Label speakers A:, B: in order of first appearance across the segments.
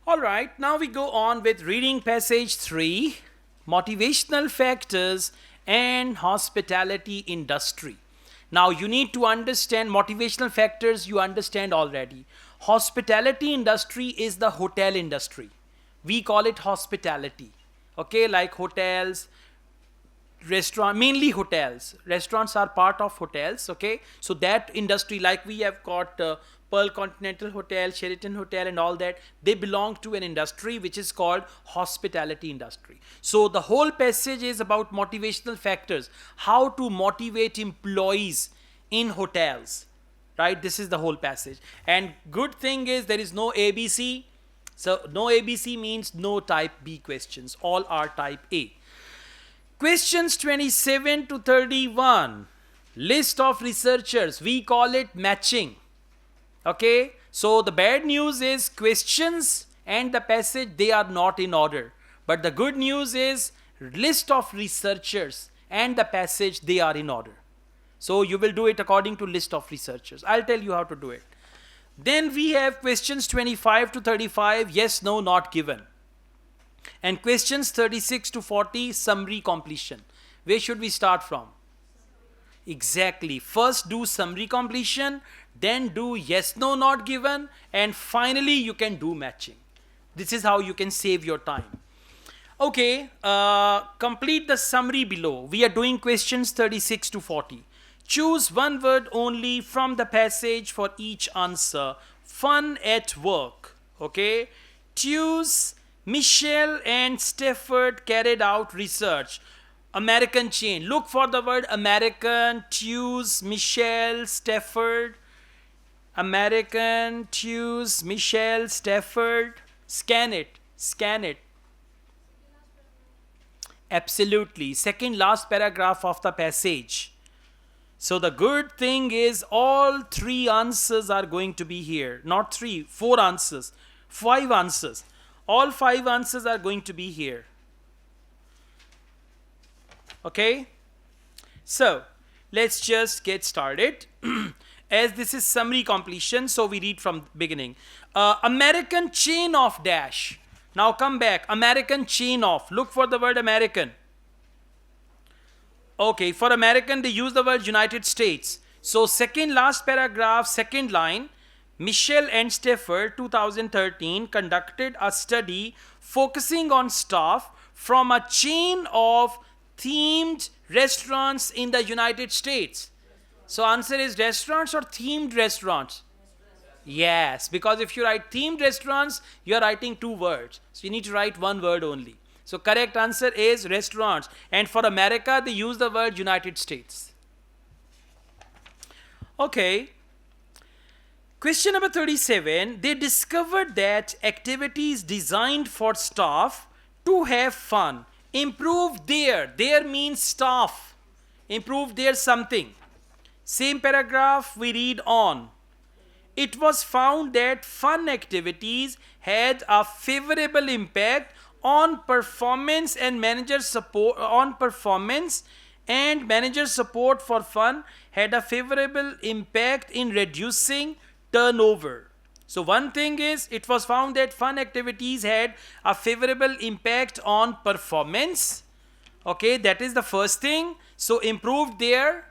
A: All right, now we go on with reading passage 3, motivational factors and hospitality industry. Now you need to understand motivational factors, you understand already. Hospitality industry is the hotel industry. We call it hospitality. Okay, like hotels, restaurant, mainly hotels. Restaurants are part of hotels. Okay, so that industry, like we have got Pearl Continental Hotel, Sheraton Hotel, and all that, they belong to an industry which is called hospitality industry. So the whole passage is about motivational factors, how to motivate employees in hotels, right? This is the whole passage. And good thing is there is no ABC. So no ABC means no type B questions, all are type A. Questions 27 to 31. List of researchers. We call it matching. Okay. So the bad news is questions and the passage, they are not in order. But the good news is list of researchers and the passage, they are in order. So you will do it according to list of researchers. I'll tell you how to do it. Then we have questions 25 to 35. Yes, no, not given. And questions 36 to 40, summary completion. Where should we start from? Exactly. First do summary completion, then do yes, no, not given, and finally you can do matching. This is how you can save your time. Okay, complete the summary below. We are doing questions 36 to 40. Choose one word only from the passage for each answer. Fun at work. Okay. Choose Michelle and Stafford carried out research. American chain. Look for the word American. Choose Michelle, Stafford. American. Choose Michelle, Stafford. Scan it. Scan it. Absolutely. Second last paragraph of the passage. So the good thing is all 3 answers are going to be here. Not 3, 4 answers. 5 answers. All 5 answers are going to be here. Okay. So let's just get started. As this is summary completion, so we read from beginning. American chain of dash. Now come back. American chain of. Look for the word American. Okay, for American, they use the word United States. So second last paragraph, second line, Michelle and Stafford, 2013, conducted a study focusing on staff from a chain of themed restaurants in the United States. So answer is restaurants or themed restaurants? Yes, because if you write themed restaurants, you are writing 2 words. So you need to write 1 word only. So correct answer is restaurants. And for America, they use the word United States. Okay. Question number 37. They discovered that activities designed for staff to have fun improve their means staff. Improve their something. Same paragraph we read on. It was found that fun activities had a favorable impact on performance and manager support for fun had a favorable impact in reducing turnover. So one thing is it was found that fun activities had a favorable impact on performance. Okay, that is the first thing. So improved their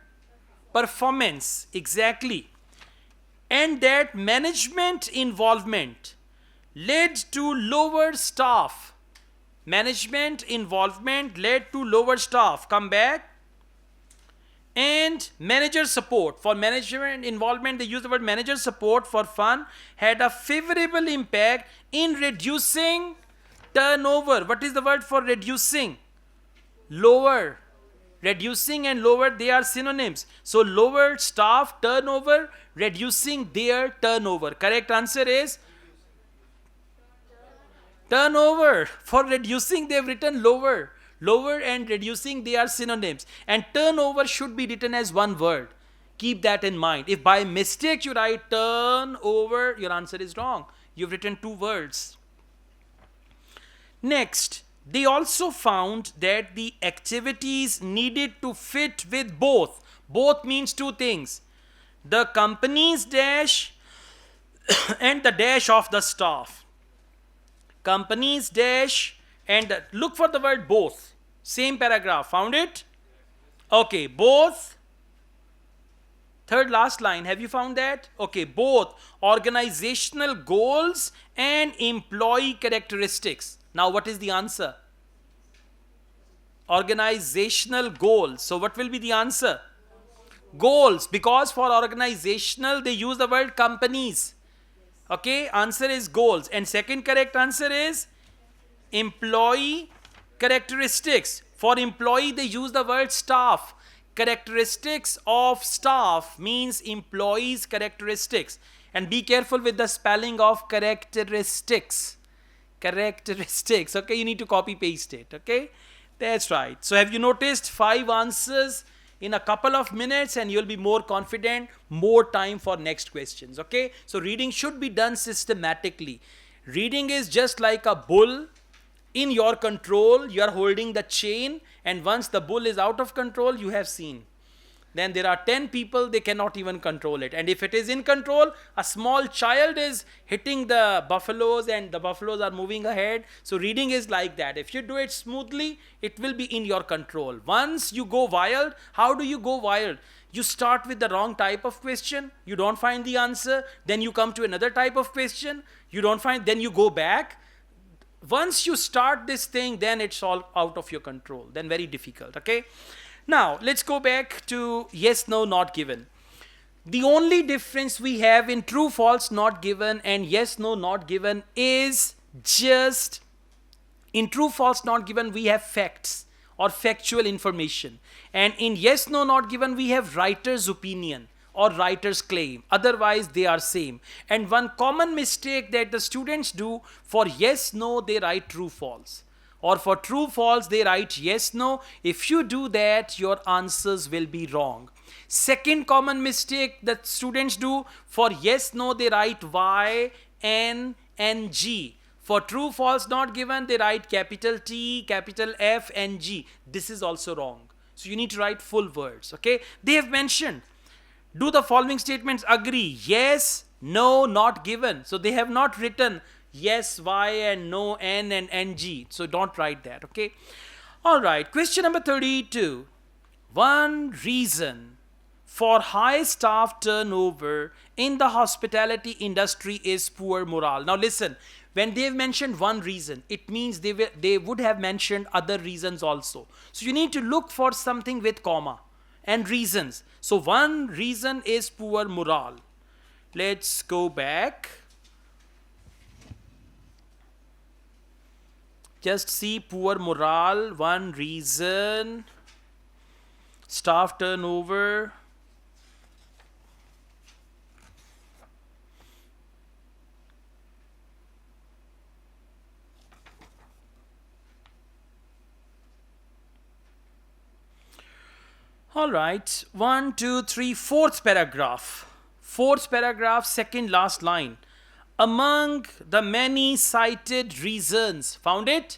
A: performance. Exactly. And that management involvement led to lower staff. Management involvement led to lower staff. Come back. And manager support. For management involvement, they use the word manager support for fun had a favorable impact in reducing turnover. What is the word for reducing? Lower. Reducing and lower, they are synonyms. So lower staff turnover, reducing their turnover. Correct answer is turnover. For reducing, they have written lower. Lower and reducing, they are synonyms. And turnover should be written as 1 word. Keep that in mind. If by mistake you write turnover, your answer is wrong. You've written 2 words. Next, they also found that the activities needed to fit with both. Both means 2 things. The company's dash and the dash of the staff. companies dash, and look for the word both. Same paragraph. Found it? Okay, both. Third last line. Have you found that? Okay, both organizational goals and employee characteristics. Now, what is the answer? Organizational goals. So, what will be the answer? Goals, because for organizational they use the word companies. Okay, answer is goals, and second correct answer is employee characteristics. For employee they use the word staff. Characteristics of staff means employees characteristics, and be careful with the spelling of characteristics. Okay, you need to copy paste it. Okay, that's right. So have you noticed 5 answers in a couple of minutes, and you'll be more confident, more time for next questions. Okay, so reading should be done systematically. Reading is just like a bull in your control. You are holding the chain, and once the bull is out of control, you have seen, then there are 10 people, they cannot even control it. And if it is in control, a small child is hitting the buffaloes and the buffaloes are moving ahead. So reading is like that. If you do it smoothly, it will be in your control. Once you go wild, how do you go wild? You start with the wrong type of question, you don't find the answer, then you come to another type of question, you don't find, then you go back. Once you start this thing, then it's all out of your control, then very difficult. Okay, now let's go back to yes, no, not given. The only difference we have in true, false, not given and yes, no, not given is just in true, false, not given we have facts or factual information, and in yes, no, not given we have writer's opinion or writer's claim. Otherwise they are same. And one common mistake that the students do, for yes, no they write true, false, or for true, false they write yes, no. If you do that, your answers will be wrong. Second common mistake that students do, for yes, no they write Y, N and G. For true, false, not given they write capital T, capital F and G. This is also wrong. So you need to write full words. Okay, they have mentioned, do the following statements agree? Yes, no, not given. So they have not written yes, Y and no, N and NG. So don't write that. Okay. All right. Question number 32. One reason for high staff turnover in the hospitality industry is poor morale. Now listen, when they've mentioned one reason, it means they would have mentioned other reasons also. So you need to look for something with comma and reasons. So one reason is poor morale. Let's go back. Just see poor morale, one reason, staff turnover. All right, 1, 2, 3, fourth paragraph. Fourth paragraph, second last line. Among the many cited reasons, found it?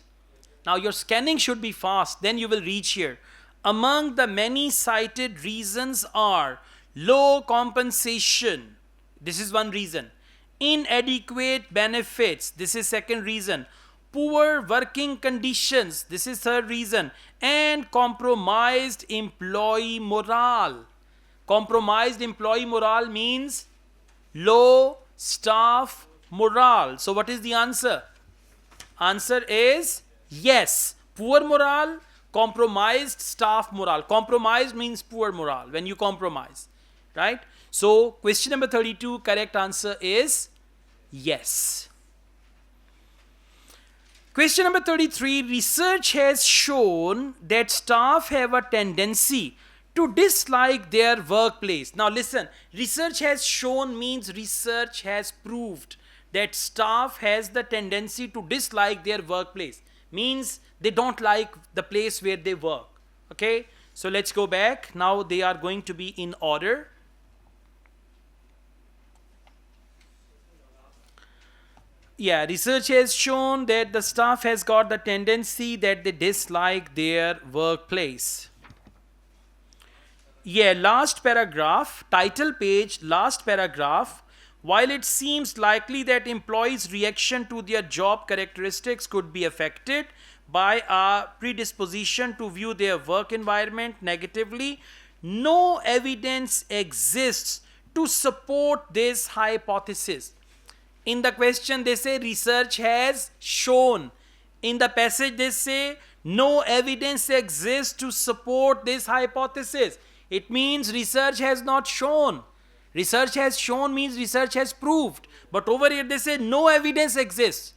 A: Now your scanning should be fast, then you will reach here. Among the many cited reasons are low compensation, this is one reason. Inadequate benefits, this is second reason. Poor working conditions, this is third reason. And compromised employee morale. Compromised employee morale means low staff morale. So what is the answer? Answer is yes. Poor morale, compromised staff morale. Compromised means poor morale when you compromise, right? So question number 32, correct answer is yes. Question number 33, research has shown that staff have a tendency to dislike their workplace. Now listen, research has shown means research has proved that staff has the tendency to dislike their workplace. Means they don't like the place where they work. Okay, so let's go back. Now they are going to be in order. Yeah, research has shown that the staff has got the tendency that they dislike their workplace. Yeah, last paragraph, title page, last paragraph. While it seems likely that employees' reaction to their job characteristics could be affected by a predisposition to view their work environment negatively, no evidence exists to support this hypothesis. In the question, they say research has shown. In the passage, they say no evidence exists to support this hypothesis. It means research has not shown. Research has shown means research has proved. But over here, they say no evidence exists.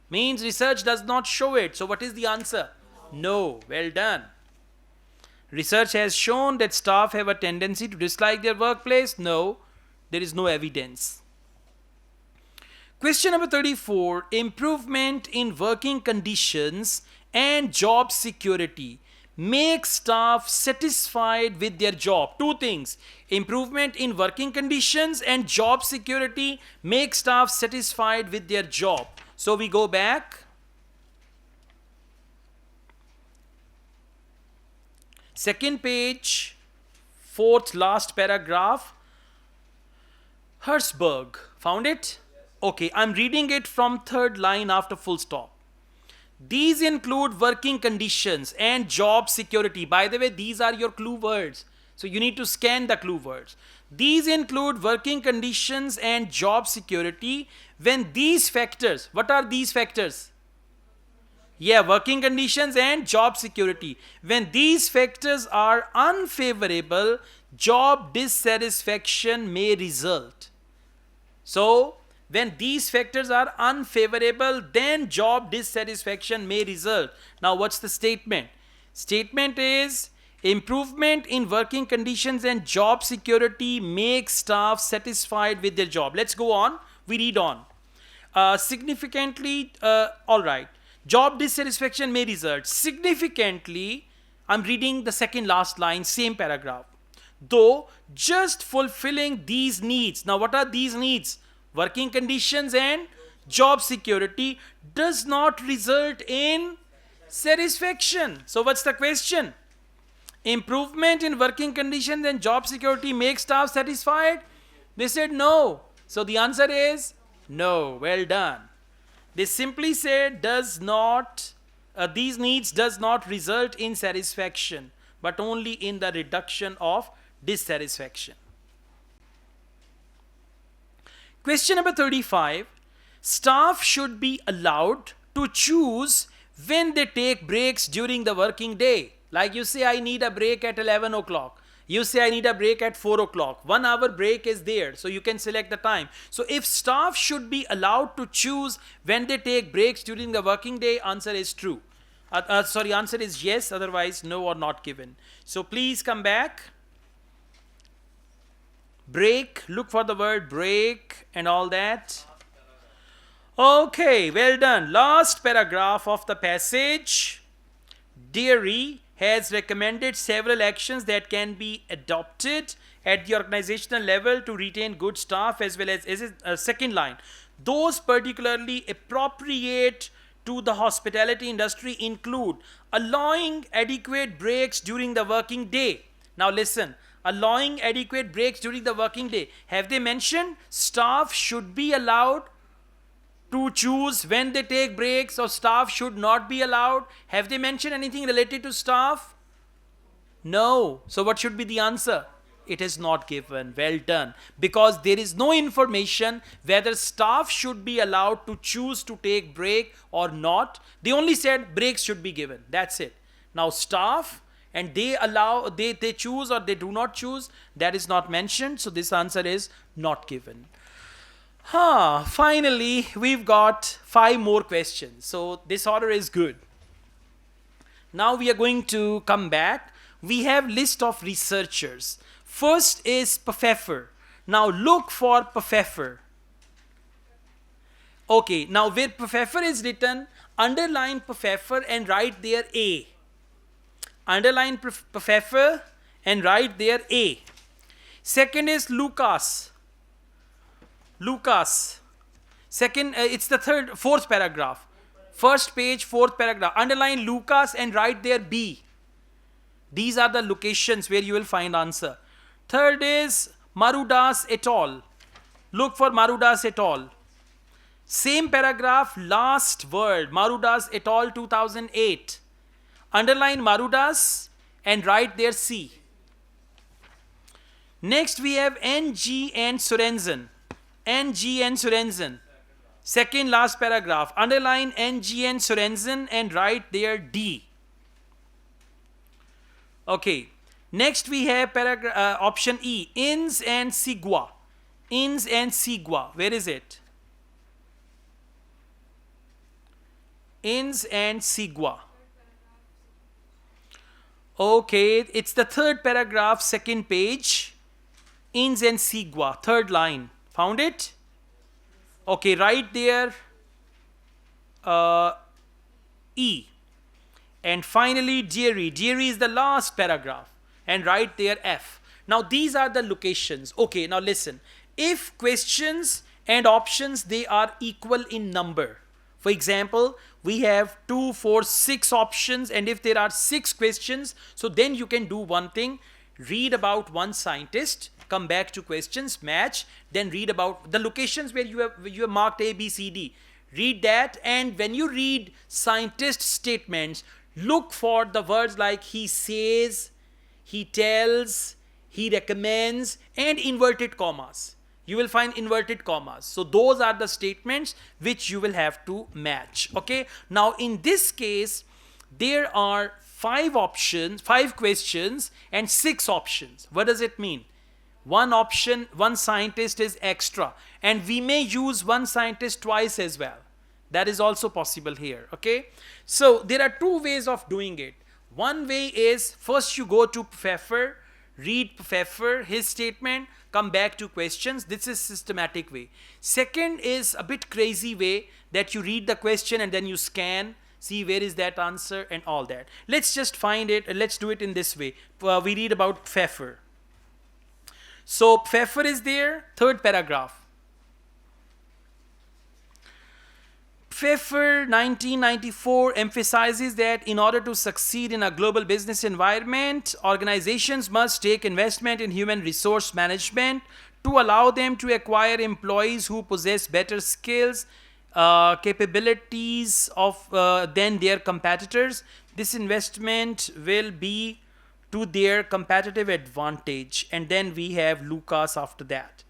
A: Means research does not show it. So, what is the answer? No. Well done. Research has shown that staff have a tendency to dislike their workplace. No. There is no evidence. Question number 34. Improvement in working conditions and job security make staff satisfied with their job. Two things. Improvement in working conditions and job security make staff satisfied with their job. So we go back. Second page, fourth last paragraph. Herzberg. Found it? Okay, I'm reading it from third line after full stop. These include working conditions and job security. By the way, these are your clue words. So you need to scan the clue words. These include working conditions and job security when these factors, what are these factors? Yeah, working conditions and job security. When these factors are unfavorable, job dissatisfaction may result. So, when these factors are unfavorable, then job dissatisfaction may result. Now, what's the statement? Statement is improvement in working conditions and job security makes staff satisfied with their job. Let's go on. We read on. All right. Job dissatisfaction may result. Significantly, I'm reading the second last line, same paragraph. Though just fulfilling these needs. Now, what are these needs? Working conditions and job security does not result in satisfaction. So what's the question? Improvement in working conditions and job security makes staff satisfied? They said no. So the answer is no. Well done. They simply said these needs does not result in satisfaction, but only in the reduction of dissatisfaction. Question number 35. Staff should be allowed to choose when they take breaks during the working day. Like you say, I need a break at 11 o'clock. You say, I need a break at 4 o'clock. 1 hour break is there, so you can select the time. So if staff should be allowed to choose when they take breaks during the working day, answer is true. Answer is yes, otherwise no or not given. So please come back. Break, look for the word break and all that. Okay, well done. Last paragraph of the passage. Dairy has recommended several actions that can be adopted at the organizational level to retain good staff as well as second line. Those particularly appropriate to the hospitality industry include allowing adequate breaks during the working day. Now listen. Allowing adequate breaks during the working day. Have they mentioned staff should be allowed to choose when they take breaks or staff should not be allowed? Have they mentioned anything related to staff? No. So what should be the answer? It is not given. Well done. Because there is no information whether staff should be allowed to choose to take break or not. They only said breaks should be given. That's it. Now staff and they choose or they do not choose, that is not mentioned. So this answer is not given. Finally, we've got 5 more questions. So this order is good. Now we are going to come back. We have list of researchers. First is Pfeffer. Now look for Pfeffer. Okay, now where Pfeffer is written, underline Pfeffer and write there A. Underline Pfeffer and write there A. Second is Lucas. Second, it's the fourth paragraph. First page, fourth paragraph. Underline Lucas and write there B. These are the locations where you will find answer. Third is Marudas et al. Look for Marudas et al. Same paragraph, last word, Marudas et al. 2008. Underline Marudas and write there C. Next we have NG and Sorensen. NG and Sorensen. Second last paragraph. Underline NG and Sorensen and write there D. Okay. Next we have option E. Inns and Sigua. Inns and Sigua. Where is it? Inns and Sigua. Okay. It's the third paragraph, second page. Inns and Sigua. Third line. Found it? Okay, right there, E. And finally, Deary. Deary is the last paragraph. And right there, F. Now, these are the locations. Okay, now listen. If questions and options, they are equal in number. For example, we have 2, 4, 6 options. And if there are 6 questions, so then you can do one thing. Read about one scientist. Come back to questions, match, then read about the locations where you have marked A, B, C, D. Read that, and when you read scientist statements, look for the words like he says, he tells, he recommends, and inverted commas. You will find inverted commas. So those are the statements which you will have to match. Okay. Now in this case, there are 5 options, 5 questions, and 6 options. What does it mean? One option, one scientist is extra, and we may use one scientist twice as well. That is also possible here. Okay. So there are 2 ways of doing it. One way is first you go to Pfeffer, read Pfeffer, his statement, come back to questions. This is systematic way. Second is a bit crazy way that you read the question and then you scan, see where is that answer and all that. Let's just find it. Let's do it in this way. We read about Pfeffer. So Pfeffer is there, third paragraph. Pfeffer 1994 emphasizes that in order to succeed in a global business environment, organizations must take investment in human resource management to allow them to acquire employees who possess better skills, capabilities than their competitors. This investment will be to their competitive advantage. And then we have Lucas after that.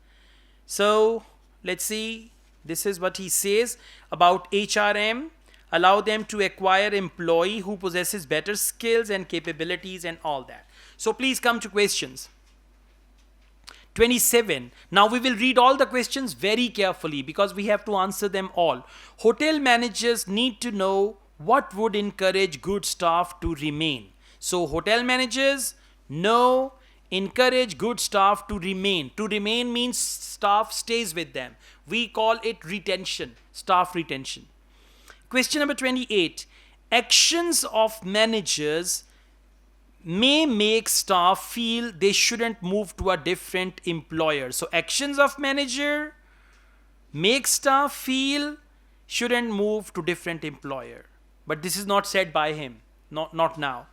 A: So let's see. This is what he says about HRM. Allow them to acquire employee who possesses better skills and capabilities and all that. So please come to questions. 27. Now we will read all the questions very carefully because we have to answer them all. Hotel managers need to know what would encourage good staff to remain. So hotel managers know, encourage good staff to remain. To remain means staff stays with them. We call it retention, staff retention. Question number 28. Actions of managers may make staff feel they shouldn't move to a different employer. So actions of manager make staff feel shouldn't move to different employer. But this is not said by him, not now.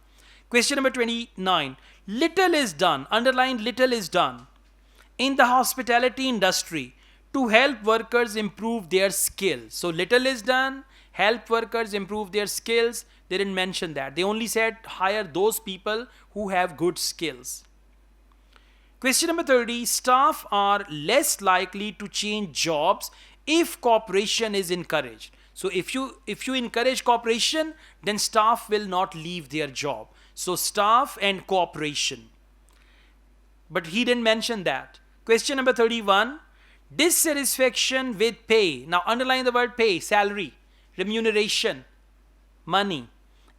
A: Question number 29. Little is done, underline little is done, in the hospitality industry to help workers improve their skills. So little is done, help workers improve their skills. They didn't mention that. They only said hire those people who have good skills. Question number 30. Staff are less likely to change jobs if cooperation is encouraged. So if you encourage cooperation, then staff will not leave their job. So staff and cooperation. But he didn't mention that. Question number 31. Dissatisfaction with pay. Now underline the word pay, salary, remuneration, money,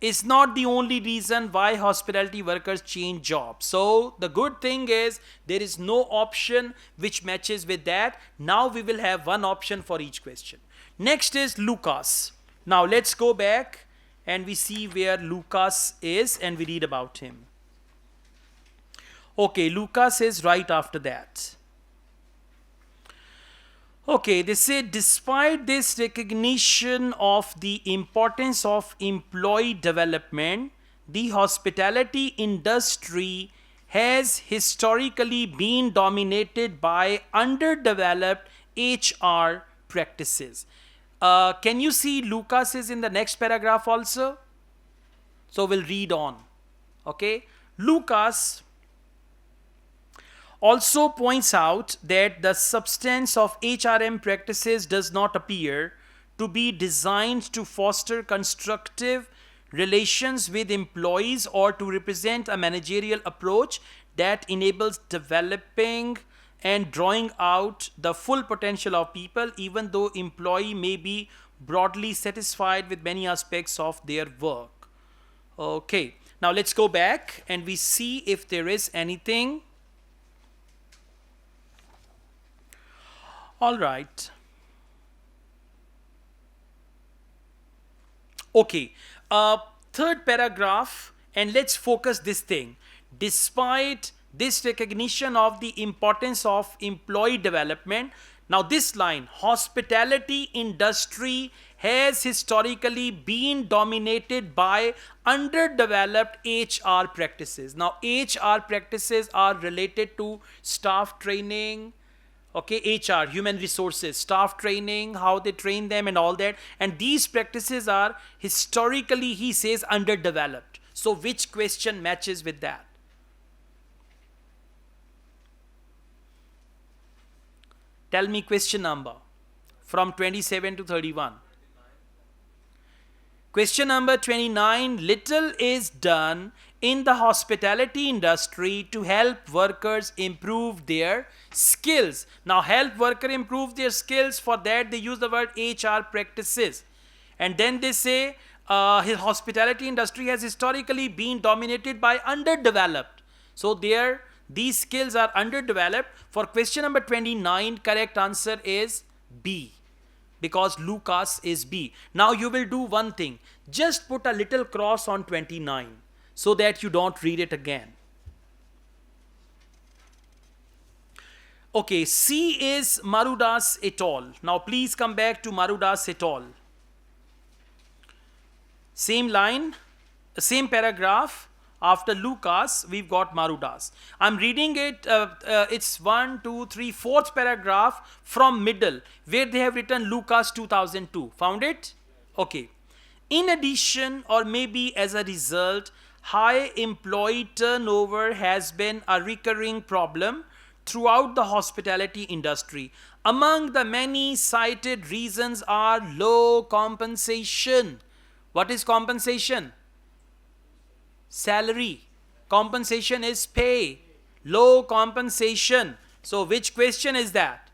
A: is not the only reason why hospitality workers change jobs. So the good thing is there is no option which matches with that. Now we will have one option for each question. Next is Lucas. Now let's go back and we see where Lucas is and we read about him. Okay, Lucas is right after that. Okay, they say despite this recognition of the importance of employee development, the hospitality industry has historically been dominated by underdeveloped HR practices. Can you see Lucas is in the next paragraph also? So we'll read on. Okay. Lucas also points out that the substance of HRM practices does not appear to be designed to foster constructive relations with employees or to represent a managerial approach that enables developing and drawing out the full potential of people, even though employee may be broadly satisfied with many aspects of their work. Okay, now let's go back and we see if there is anything. All right. Okay, third paragraph, and let's focus this thing. Despite this recognition of the importance of employee development, now this line, hospitality industry has historically been dominated by underdeveloped HR practices. Now HR practices are related to staff training, okay, HR, human resources, staff training, how they train them and all that, and these practices are historically, he says, underdeveloped. So which question matches with that? Tell me question number from 27 to 31. Question number 29, little is done in the hospitality industry to help workers improve their skills. Now help worker improve their skills, for that they use the word HR practices. And then they say hospitality industry has historically been dominated by underdeveloped. So these skills are underdeveloped. For question number 29, correct answer is B, because Lucas is B. Now you will do one thing. Just put a little cross on 29 so that you don't read it again. Okay, C is Marudas et al. Now please come back to Marudas et al. Same line, same paragraph. After Lucas, we've got Marudas. I'm reading it, it's 1, 2, 3, fourth paragraph from middle, where they have written Lucas 2002. Found it? Okay. In addition, or maybe as a result, high employee turnover has been a recurring problem throughout the hospitality industry. Among the many cited reasons are low compensation. What is compensation? Salary. Compensation is pay. Low compensation. So which question is that?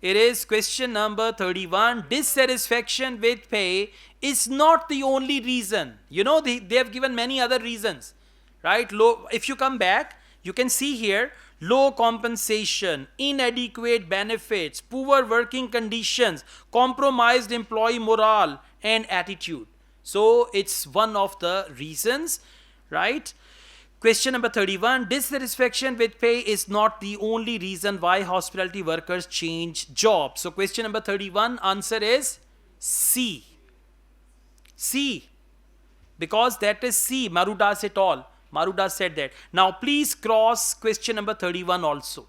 A: It is question number 31. Dissatisfaction with pay is not the only reason. You know, they have given many other reasons, right? Low. If you come back, you can see here, low compensation, inadequate benefits, poor working conditions, compromised employee morale and attitude. So it's one of the reasons, right? Question number 31, dissatisfaction with pay is not the only reason why hospitality workers change jobs. So question number 31, answer is C. C. Because that is C, Marudas et al. Marudas said that. Now please cross question number 31 also,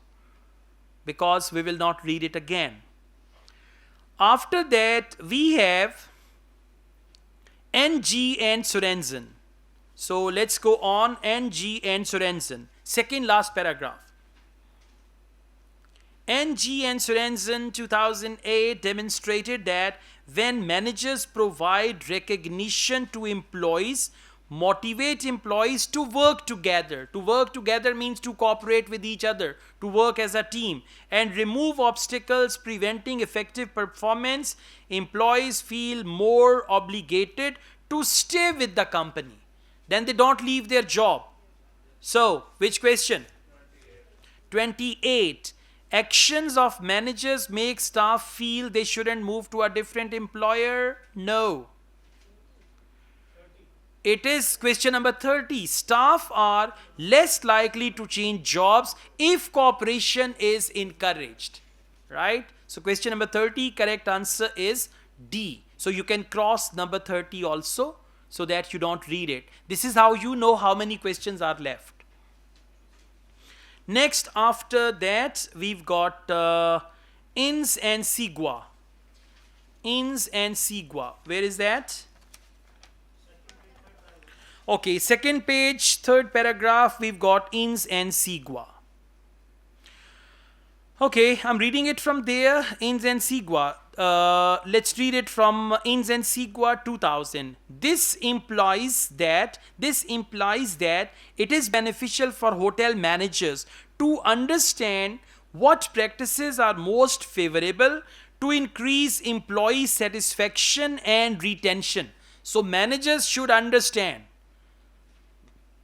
A: because we will not read it again. After that, we have NG and Sorensen. So let's go on. NG and Sorensen. Second last paragraph. NG and Sorensen 2008 demonstrated that when managers provide recognition to employees, motivate employees to work together. To work together means to cooperate with each other, to work as a team, and remove obstacles preventing effective performance, employees feel more obligated to stay with the company. Then they don't leave their job. So, which question? 28. Actions of managers make staff feel they shouldn't move to a different employer? No. It is question number 30. Staff are less likely to change jobs if cooperation is encouraged. Right? So question number 30, correct answer is D. So you can cross number 30 also, so that you don't read it. This is how you know how many questions are left. Next, after that, we've got ins and sigua. Ins and sigua. Where is that? Okay, second page, third paragraph, we've got ins and sigua. Okay, I'm reading it from there, ins and sigua. Let's read it from ins and sigua 2000. This implies that it is beneficial for hotel managers to understand what practices are most favorable to increase employee satisfaction and retention. So managers should understand.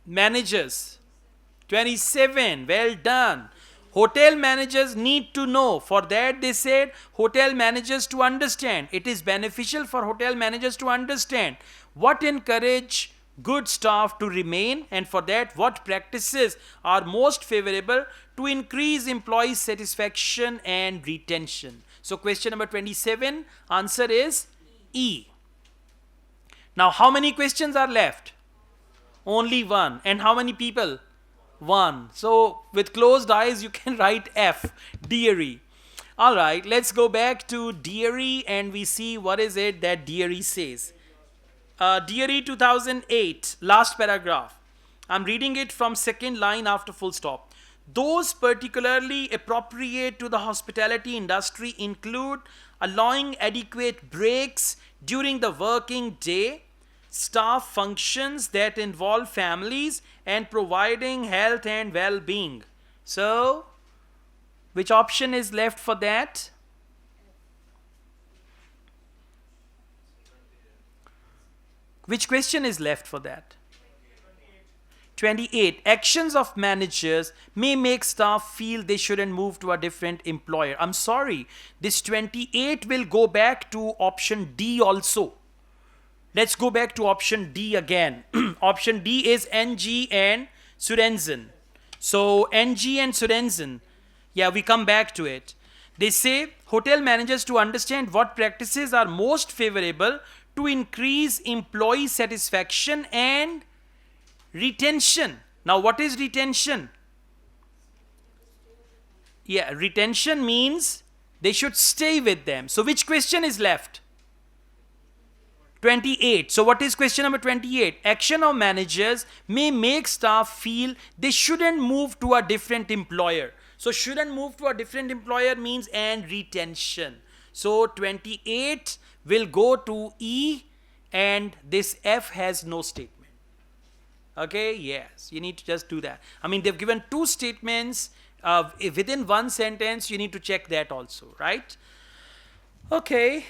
A: Managers, 27, well done. Hotel managers need to know. For that they said hotel managers to understand. It is beneficial for hotel managers to understand what encourage good staff to remain, and for that what practices are most favorable to increase employee satisfaction and retention. So question number 27, answer is E. Now how many questions are left? Only one. And how many people? One. So with closed eyes you can write F, Deary. Alright, let's go back to Deary and we see what is it that Deary says. Deary 2008, last paragraph. I'm reading it from second line after full stop. Those particularly appropriate to the hospitality industry include allowing adequate breaks during the working day, staff functions that involve families, and providing health and well-being. So, which option is left for that? Which question is left for that? 28. Actions of managers may make staff feel they shouldn't move to a different employer. I'm sorry, this 28 will go back to option D also. Let's go back to option D again. Option D is NG and Surenzen. So NG and Surenzen, yeah, we come back to it. They say hotel managers to understand what practices are most favorable to increase employee satisfaction and retention. Now what is retention? Yeah, retention means they should stay with them. So which question is left? 28. So what is question number 28? Action of managers may make staff feel they shouldn't move to a different employer. So shouldn't move to a different employer means and retention. So 28 will go to E and this F has no statement. Okay, yes, you need to just do that. I mean, they've given two statements within one sentence. You need to check that also, right? Okay.